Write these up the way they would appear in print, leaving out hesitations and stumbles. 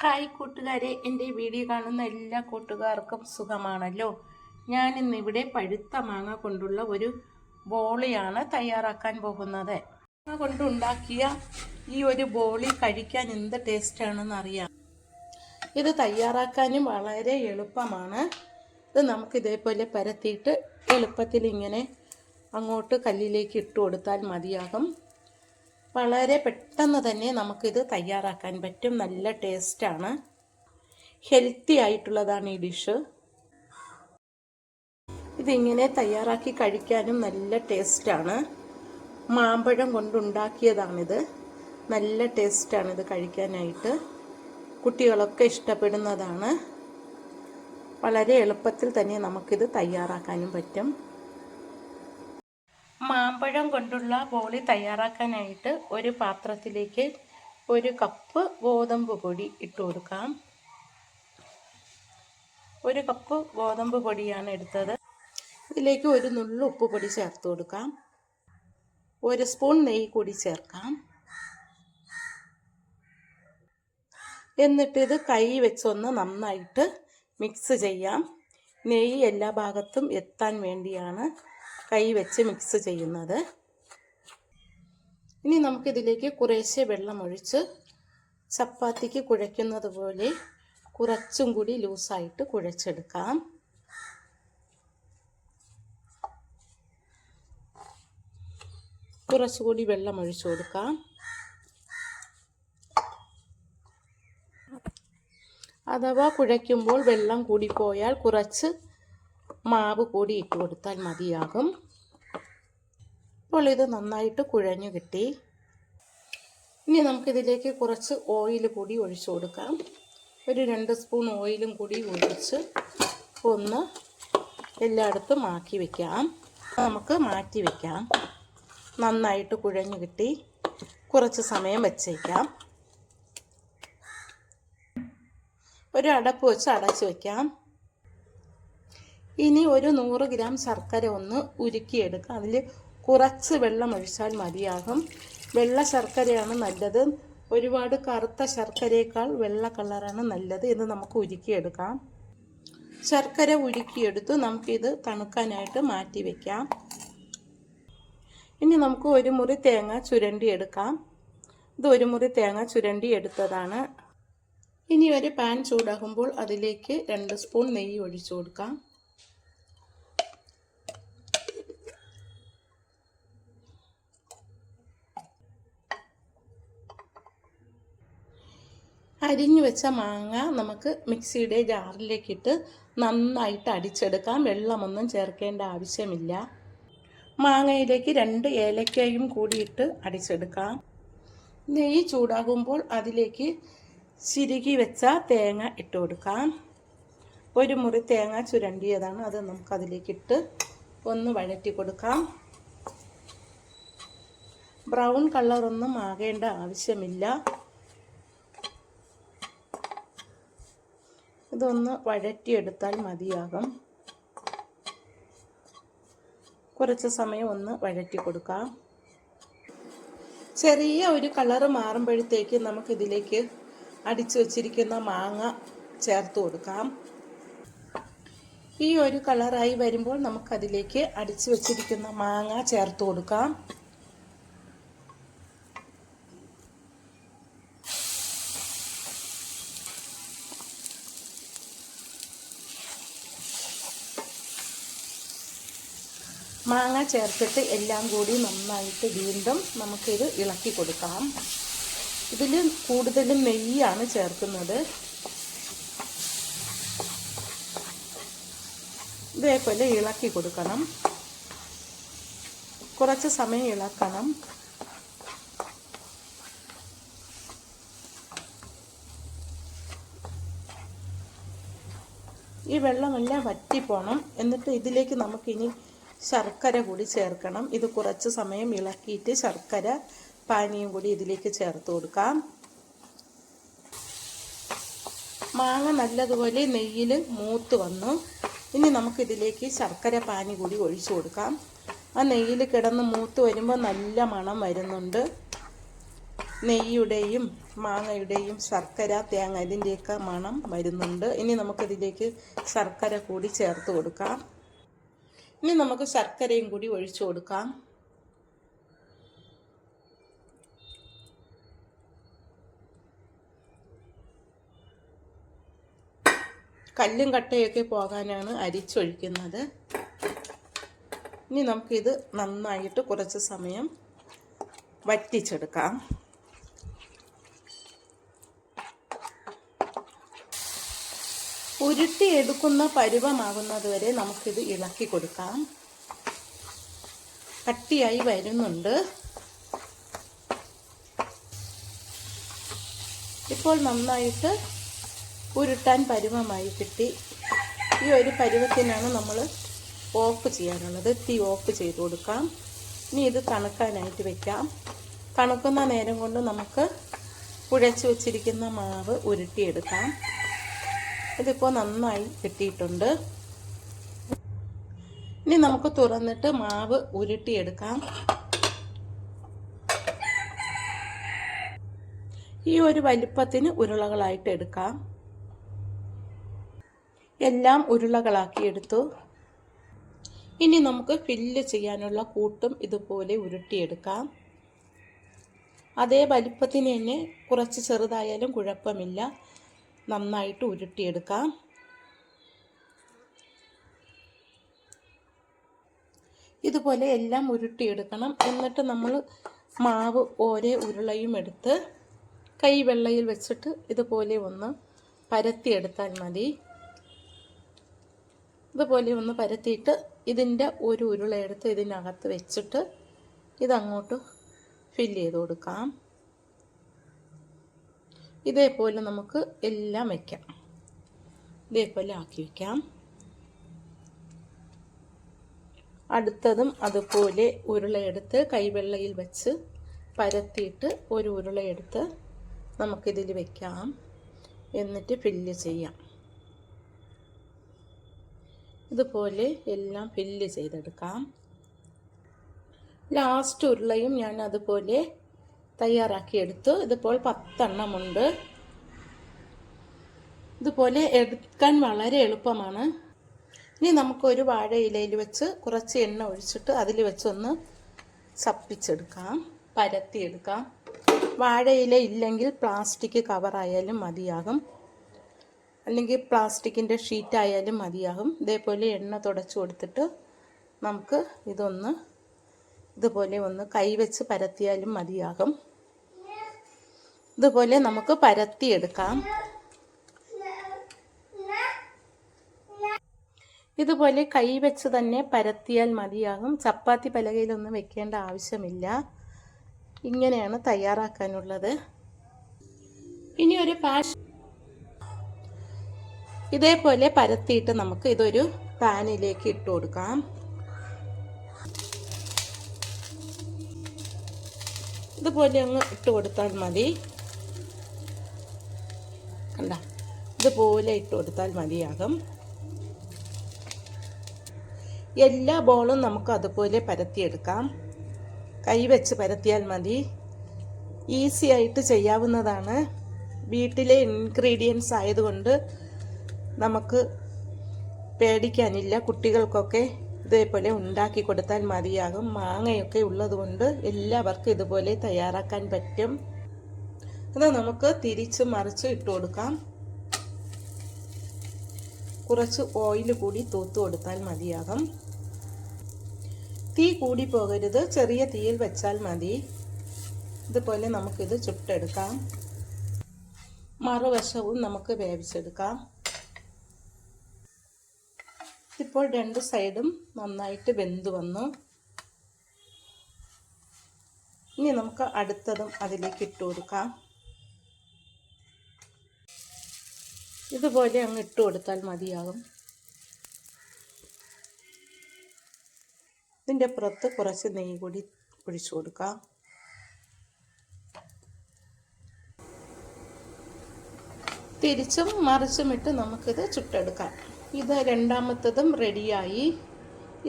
Hi കൂട്ടുകാരെ, എൻ്റെ video കാണുന്ന എല്ലാ കൂട്ടുകാർക്കും സുഖമാണല്ലോ. ഞാനിന്നിവിടെ പഴുത്ത മാങ്ങ കൊണ്ടുള്ള ഒരു ബോളിയാണ് തയ്യാറാക്കാൻ പോകുന്നത്. മാങ്ങ കൊണ്ടുണ്ടാക്കിയ ഈ ഒരു ബോളി കഴിക്കാൻ എന്ത് ടേസ്റ്റാണെന്ന് അറിയാം. ഇത് തയ്യാറാക്കാനും വളരെ എളുപ്പമാണ്. ഇത് നമുക്ക് ഇതേപോലെ പരത്തിയിട്ട് എളുപ്പത്തിൽ ഇങ്ങനെ അങ്ങോട്ട് കല്ലിലേക്ക് ഇട്ട് കൊടുത്താൽ മതിയാകും. വളരെ പെട്ടെന്ന് തന്നെ നമുക്കിത് തയ്യാറാക്കാൻ പറ്റും. നല്ല ടേസ്റ്റാണ്, ഹെൽത്തി ആയിട്ടുള്ളതാണ് ഈ ഡിഷ്. ഇതിങ്ങനെ തയ്യാറാക്കി കഴിക്കാനും നല്ല ടേസ്റ്റാണ്. മാമ്പഴം കൊണ്ടുണ്ടാക്കിയതാണിത്. നല്ല ടേസ്റ്റാണിത് കഴിക്കാനായിട്ട്. കുട്ടികളൊക്കെ ഇഷ്ടപ്പെടുന്നതാണ്. വളരെ എളുപ്പത്തിൽ തന്നെ നമുക്കിത് തയ്യാറാക്കാനും പറ്റും. മാമ്പഴം കൊണ്ടുള്ള ബോളി തയ്യാറാക്കാനായിട്ട് ഒരു പാത്രത്തിലേക്ക് 1 കപ്പ് ഗോതമ്പ് പൊടി ഇട്ട് കൊടുക്കാം. 1 കപ്പ് ഗോതമ്പ് പൊടിയാണ് എടുത്തത്. ഇതിലേക്ക് 1 നുള്ളു ഉപ്പ് പൊടി ചേർത്ത് കൊടുക്കാം. 1 സ്പൂൺ നെയ്യ് കൂടി ചേർക്കാം. എന്നിട്ട് ഇത് കൈ വെച്ചൊന്ന് നന്നായിട്ട് മിക്സ് ചെയ്യാം. നെയ്യ് എല്ലാ ഭാഗത്തും എത്താൻ വേണ്ടിയാണ് കൈ വെച്ച് മിക്സ് ചെയ്യുന്നത്. ഇനി നമുക്കിതിലേക്ക് കുറേശ്ശെ വെള്ളം ഒഴിച്ച് ചപ്പാത്തിക്ക് കുഴയ്ക്കുന്നത് പോലെ കുറച്ചും കൂടി ലൂസായിട്ട് കുഴച്ചെടുക്കാം. കുറച്ചുകൂടി വെള്ളം ഒഴിച്ചു കൊടുക്കാം. അഥവാ കുഴയ്ക്കുമ്പോൾ വെള്ളം കൂടിപ്പോയാൽ കുറച്ച് മാവ് കൂടി ഇട്ട് കൊടുത്താൽ മതിയാകും. ഇപ്പോൾ ഇത് നന്നായിട്ട് കുഴഞ്ഞു കിട്ടി. ഇനി നമുക്കിതിലേക്ക് കുറച്ച് ഓയിൽ കൂടി ഒഴിച്ചു കൊടുക്കാം. ഒരു 2 സ്പൂൺ ഓയിലും കൂടി ഒഴിച്ച് ഒന്ന് എല്ലായിടത്തും ആക്കി വയ്ക്കാം. നമുക്ക് മാറ്റി വയ്ക്കാം. നന്നായിട്ട് കുഴഞ്ഞു കിട്ടി. കുറച്ച് സമയം വച്ചേക്കാം. ഒരു അടപ്പ് വെച്ച് അടച്ചു വയ്ക്കാം. ഇനി ഒരു 100 ഗ്രാം ശർക്കര ഒന്ന് ഉരുക്കിയെടുക്കാം. അതിൽ കുറച്ച് വെള്ളം ഒഴിച്ചാൽ മതിയാകും. വെള്ള ശർക്കരയാണ് നല്ലത്. ഒരുപാട് കറുത്ത ശർക്കരയേക്കാൾ വെള്ള കളറാണ് നല്ലത്. ഇത് നമുക്ക് ഉരുക്കിയെടുക്കാം. ശർക്കര ഉരുക്കിയെടുത്ത് നമുക്കിത് തണുക്കാനായിട്ട് മാറ്റി വയ്ക്കാം. ഇനി നമുക്ക് 1 മുറി തേങ്ങ ചുരണ്ടി എടുക്കാം. ഇത് 1 മുറി തേങ്ങ ചുരണ്ടി എടുത്തതാണ്. ഇനി ഒരു പാൻ ചൂടാകുമ്പോൾ അതിലേക്ക് 2 സ്പൂൺ നെയ്യ് ഒഴിച്ചു കൊടുക്കാം. അരിഞ്ഞു വെച്ച മാങ്ങ നമുക്ക് മിക്സിയുടെ ജാറിലേക്കിട്ട് നന്നായിട്ട് അടിച്ചെടുക്കാം. വെള്ളമൊന്നും ചേർക്കേണ്ട ആവശ്യമില്ല. മാങ്ങയിലേക്ക് 2 ഏലക്കയും കൂടിയിട്ട് അടിച്ചെടുക്കാം. നെയ്യ് ചൂടാകുമ്പോൾ അതിലേക്ക് ചിരുകി വെച്ച തേങ്ങ ഇട്ട് കൊടുക്കാം. 1 മുറി തേങ്ങ ചുരണ്ടിയതാണ്. അത് നമുക്കതിലേക്കിട്ട് ഒന്ന് വഴറ്റി കൊടുക്കാം. ബ്രൗൺ കളറൊന്നും ആകേണ്ട ആവശ്യമില്ല. ഇതൊന്ന് വഴറ്റിയെടുത്താൽ മതിയാകും. കുറച്ച് സമയം ഒന്ന് വഴറ്റി കൊടുക്കാം. ചെറിയ ഒരു കളറ് മാറുമ്പോഴത്തേക്ക് നമുക്കിതിലേക്ക് അടിച്ചു വച്ചിരിക്കുന്ന മാങ്ങ ചേർത്ത് കൊടുക്കാം. ഈ ഒരു കളറായി വരുമ്പോൾ നമുക്കതിലേക്ക് അടിച്ചു വച്ചിരിക്കുന്ന മാങ്ങ ചേർത്ത് കൊടുക്കാം. മാങ്ങ ചേർത്തിട്ട് എല്ലാം കൂടി നന്നായിട്ട് വീണ്ടും നമുക്കിത് ഇളക്കി കൊടുക്കാം. ഇതിൽ കൂടുതലും നെയ്യാണ് ചേർക്കുന്നത്. ഇതേപോലെ ഇളക്കി കൊടുക്കണം. കുറച്ച് സമയം ഇളക്കണം. ഈ വെള്ളമെല്ലാം വറ്റിപ്പോണം. എന്നിട്ട് ഇതിലേക്ക് നമുക്കിനി ശർക്കര കൂടി ചേർക്കണം. ഇത് കുറച്ച് സമയം ഇളക്കിയിട്ട് ശർക്കര പാനിയും കൂടി ഇതിലേക്ക് ചേർത്ത് കൊടുക്കാം. മാങ്ങ നല്ലതുപോലെ നെയ്യിൽ മൂത്ത് വന്നു. ഇനി നമുക്കിതിലേക്ക് ശർക്കര പാനി കൂടി ഒഴിച്ചു കൊടുക്കാം. ആ നെയ്യിൽ കിടന്ന് മൂത്ത് വരുമ്പോൾ നല്ല മണം വരുന്നുണ്ട്. നെയ്യുടെയും മാങ്ങയുടെയും ശർക്കര തേങ്ങ ഇതിൻ്റെയൊക്കെ മണം വരുന്നുണ്ട്. ഇനി നമുക്കിതിലേക്ക് ശർക്കര കൂടി ചേർത്ത് കൊടുക്കാം. ഇനി നമുക്ക് ശർക്കരയും കൂടി ഒഴിച്ചു കൊടുക്കാം. കല്ലും കട്ടയൊക്കെ പോകാനാണ് അരിച്ചൊഴിക്കുന്നത്. ഇനി നമുക്കിത് നന്നായിട്ട് കുറച്ച് സമയം വറ്റിച്ചെടുക്കാം. ഉരുട്ടിയെടുക്കുന്ന പരുവമാകുന്നത് വരെ നമുക്കിത് ഇളക്കി കൊടുക്കാം. കട്ടിയായി വരുന്നുണ്ട്. ഇപ്പോൾ നന്നായിട്ട് ഉരുട്ടാൻ പരുവമായി കിട്ടി. ഈ ഒരു പരുവത്തിനാണ് നമ്മൾ ഓഫ് ചെയ്യാനുള്ളത്. തീ ഓഫ് ചെയ്ത് കൊടുക്കാം. ഇനി ഇത് തണുക്കാനായിട്ട് വെക്കാം. തണുക്കുന്ന നേരം കൊണ്ട് നമുക്ക് കുഴച്ച് വെച്ചിരിക്കുന്ന മാവ് ഉരുട്ടിയെടുക്കാം. ഇതിപ്പോൾ നന്നായി കിട്ടിയിട്ടുണ്ട്. ഇനി നമുക്ക് തുറന്നിട്ട് മാവ് ഉരുട്ടിയെടുക്കാം. ഈ ഒരു വലിപ്പത്തിന് ഉരുളകളായിട്ട് എടുക്കാം. എല്ലാം ഉരുളകളാക്കി എടുത്തു. ഇനി നമുക്ക് ഫില്ല് ചെയ്യാനുള്ള കൂട്ടും ഇതുപോലെ ഉരുട്ടിയെടുക്കാം. അതേ വലിപ്പത്തിന് തന്നെ, കുറച്ച് ചെറുതായാലും കുഴപ്പമില്ല. നന്നായിട്ട് ഉരുട്ടിയെടുക്കാം. ഇതുപോലെ എല്ലാം ഉരുട്ടിയെടുക്കണം. എന്നിട്ട് നമ്മൾ മാവ് ഓരോ ഉരുളയും എടുത്ത് കൈവെള്ളയിൽ വെച്ചിട്ട് ഇതുപോലെ ഒന്ന് പരത്തിയെടുത്താൽ മതി. ഇതുപോലെ ഒന്ന് പരത്തിയിട്ട് ഇതിൻ്റെ ഒരു ഉരുള എടുത്ത് ഇതിനകത്ത് വെച്ചിട്ട് ഇതങ്ങോട്ട് ഫില്ല് ചെയ്ത് കൊടുക്കാം. ഇതേപോലെ നമുക്ക് എല്ലാം വയ്ക്കാം. ഇതേപോലെ ആക്കി വയ്ക്കാം. അടുത്തതും അതുപോലെ ഉരുളയെടുത്ത് കൈവെള്ളയിൽ വെച്ച് പരത്തിയിട്ട് ഒരു ഉരുളയെടുത്ത് നമുക്കിതിൽ വയ്ക്കാം. എന്നിട്ട് ഫില്ല് ചെയ്യാം. ഇതുപോലെ എല്ലാം ഫില്ല് ചെയ്തെടുക്കാം. ലാസ്റ്റ് ഉരുളയും ഞാൻ അതുപോലെ തയ്യാറാക്കിയെടുത്തു. ഇതിപ്പോൾ 10 എണ്ണമുണ്ട്. ഇതുപോലെ എടുക്കാൻ വളരെ എളുപ്പമാണ്. ഇനി നമുക്കൊരു വാഴയിലയിൽ വെച്ച് കുറച്ച് എണ്ണ ഒഴിച്ചിട്ട് അതിൽ വെച്ചൊന്ന് ചപ്പിച്ചെടുക്കാം, പരത്തിയെടുക്കാം. വാഴയില ഇല്ലെങ്കിൽ പ്ലാസ്റ്റിക് കവറായാലും മതിയാകും, അല്ലെങ്കിൽ പ്ലാസ്റ്റിക്കിൻ്റെ ഷീറ്റായാലും മതിയാകും. ഇതേപോലെ എണ്ണ തുടച്ചു കൊടുത്തിട്ട് നമുക്ക് ഇതുപോലെ ഒന്ന് കൈവച്ച് പരത്തിയാലും മതിയാകും. ഇതുപോലെ നമുക്ക് പരത്തിയെടുക്കാം. ഇതുപോലെ കൈവച്ച് തന്നെ പരത്തിയാൽ മതിയാകും. ചപ്പാത്തി പലകയിലൊന്നും വെക്കേണ്ട ആവശ്യമില്ല. ഇങ്ങനെയാണ് തയ്യാറാക്കാനുള്ളത്. ഇനി ഒരു ഇതേപോലെ പരത്തിയിട്ട് നമുക്ക് ഇതൊരു പാനിലേക്ക് ഇട്ട് കൊടുക്കാം. ഇതുപോലെ അങ്ങ് ഇട്ട് കൊടുത്താൽ മതി. കണ്ട, ഇതുപോലെ ഇട്ട് കൊടുത്താൽ മതിയാകും. എല്ലാ ബോളും നമുക്ക് അതുപോലെ പരത്തിയെടുക്കാം. കൈവച്ച് പരത്തിയാൽ മതി. ഈസി ആയിട്ട് ചെയ്യാവുന്നതാണ്. വീട്ടിലെ ഇൻഗ്രീഡിയൻസ് ആയതുകൊണ്ട് നമുക്ക് പേടിക്കാനില്ല. കുട്ടികൾക്കൊക്കെ ഇതേപോലെ ഉണ്ടാക്കി കൊടുത്താൽ മതിയാകും. മാങ്ങയൊക്കെ ഉള്ളതുകൊണ്ട് എല്ലാവർക്കും ഇതുപോലെ തയ്യാറാക്കാൻ പറ്റും. അത് നമുക്ക് തിരിച്ച് മറിച്ച് ഇട്ട് കൊടുക്കാം. കുറച്ച് ഓയിൽ കൂടി തൂത്ത് കൊടുത്താൽ മതിയാകും. തീ കൂടി പോകരുത്, ചെറിയ തീയിൽ വെച്ചാൽ മതി. ഇതുപോലെ നമുക്കിത് ചുട്ടെടുക്കാം. മറുവശവും നമുക്ക് വേവിച്ചെടുക്കാം. ഇപ്പോൾ 2 സൈഡും നന്നായിട്ട് വെന്ത് വന്നു. ഇനി നമുക്ക് അടുത്തതും അതിലേക്ക് ഇട്ട് കൊടുക്കാം. ഇതുപോലെ അങ്ങ് ഇട്ട് കൊടുത്താൽ മതിയാകും. ഇതിൻ്റെ പുറത്ത് കുറച്ച് നെയ്യ് കൂടി ഒഴിച്ചു കൊടുക്കാം. തിരിച്ചും മറിച്ചും ഇട്ട് നമുക്കിത് ചുട്ടെടുക്കാം. ഇത് രണ്ടാമത്തതും റെഡിയായി.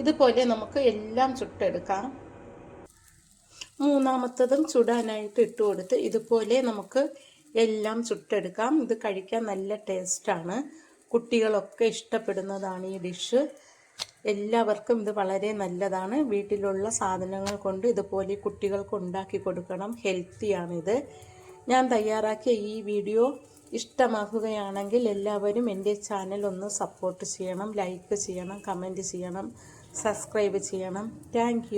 ഇതുപോലെ നമുക്ക് എല്ലാം ചുട്ടെടുക്കാം. മൂന്നാമത്തതും ചുടാനായിട്ട് ഇട്ട് കൊടുത്ത് ഇതുപോലെ നമുക്ക് എല്ലാം ചുട്ടെടുക്കാം. ഇത് കഴിക്കാൻ നല്ല ടേസ്റ്റാണ്. കുട്ടികളൊക്കെ ഇഷ്ടപ്പെടുന്നതാണ് ഈ ഡിഷ്. എല്ലാവർക്കും ഇത് വളരെ നല്ലതാണ്. വീട്ടിലുള്ള സാധനങ്ങൾ കൊണ്ട് ഇതുപോലെ കുട്ടികൾക്ക് ഉണ്ടാക്കി കൊടുക്കണം. ഹെൽത്തിയാണിത്. ഞാൻ തയ്യാറാക്കിയ ഈ വീഡിയോ ഇഷ്ടമാക്കുകയാണെങ്കിൽ എല്ലാവരും എൻ്റെ ചാനൽ ഒന്ന് സപ്പോർട്ട് ചെയ്യണം, ലൈക്ക് ചെയ്യണം, കമൻറ്റ് ചെയ്യണം, സബ്സ്ക്രൈബ് ചെയ്യണം. താങ്ക്